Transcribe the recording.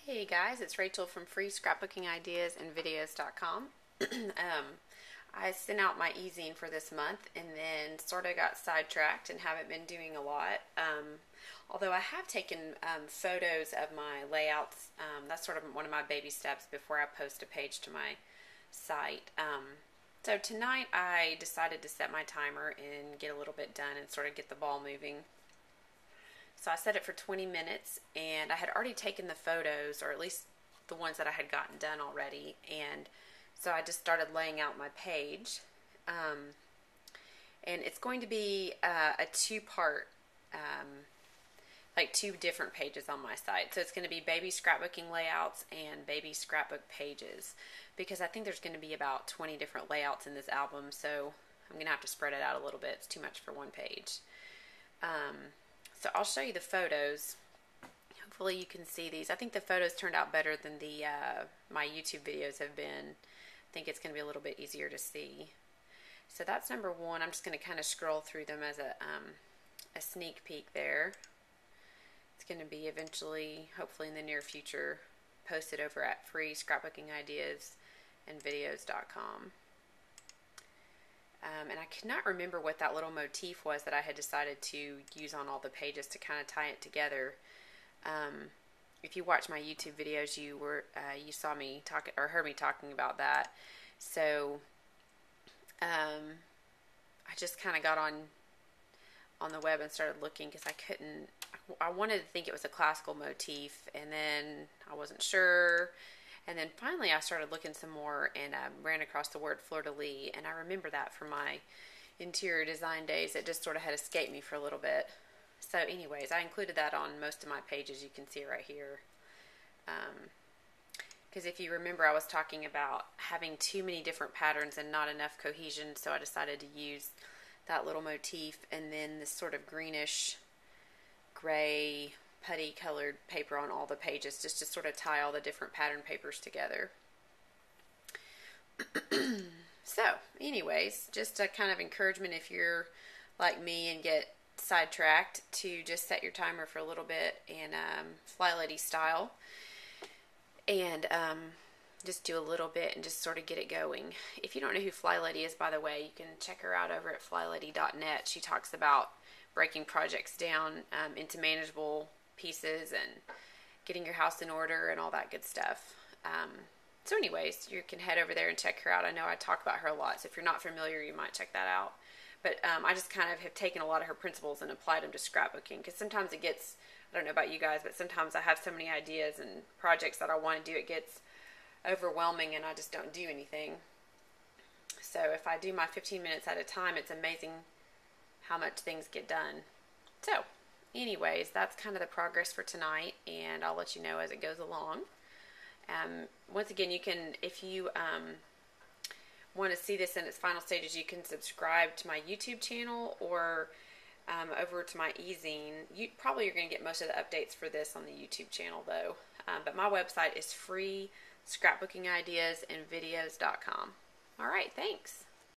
Hey guys, it's Rachel from free scrapbooking ideas and videos.com. I sent out my e-zine for this month and then sort of got sidetracked and haven't been doing a lot. Although I have taken photos of my layouts. That's sort of one of my baby steps before I post a page to my site. So tonight I decided to set my timer and get a little bit done and sort of get the ball moving. So I set it for 20 minutes, and I had already taken the photos, or at least the ones that I had gotten done already, and so I just started laying out my page. And it's going to be a two-part, like two different pages on my site. So it's going to be baby scrapbooking layouts and baby scrapbook pages, because I think there's going to be about 20 different layouts in this album, so I'm going to have to spread it out a little bit. It's too much for one page. So I'll show you the photos. Hopefully you can see these. I think the photos turned out better than the my YouTube videos have been. I think it's going to be a little bit easier to see. So that's number one. I'm just going to kind of scroll through them as a sneak peek there. It's going to be eventually, hopefully in the near future, posted over at free scrapbooking ideas and videos.com. And I could not remember what that little motif was that I had decided to use on all the pages to kind of tie it together. If you watch my YouTube videos, you saw me talk or heard me talking about that. So I just kind of got on the web and started looking because I wanted to think it was a classical motif, and then I wasn't sure. And then finally I started looking some more and ran across the word fleur-de-lis, and I remember that from my interior design days. It just sort of had escaped me for a little bit. So anyways, I included that on most of my pages. You can see it right here. Because if you remember, I was talking about having too many different patterns and not enough cohesion, so I decided to use that little motif and then this sort of greenish gray putty colored paper on all the pages, just to sort of tie all the different pattern papers together. So anyways, just a kind of encouragement if you're like me and get sidetracked, to just set your timer for a little bit and fly lady style, and just do a little bit and just sort of get it going. If you don't know who Fly Lady is, by the way, you can check her out over at flylady.net. She talks about breaking projects down into manageable pieces and getting your house in order and all that good stuff. So anyways, you can head over there and check her out. I know I talk about her a lot, so if you're not familiar, you might check that out. But I just kind of have taken a lot of her principles and applied them to scrapbooking, because sometimes it gets, I don't know about you guys, but sometimes I have so many ideas and projects that I want to do, it gets overwhelming and I just don't do anything. So if I do my 15 minutes at a time, it's amazing how much things get done. So anyways, that's kind of the progress for tonight, and I'll let you know as it goes along. Once again, you can, if you want to see this in its final stages, you can subscribe to my YouTube channel or over to my e-zine. You probably are going to get most of the updates for this on the YouTube channel though. But my website is free scrapbooking ideas and videos.com. All right, thanks.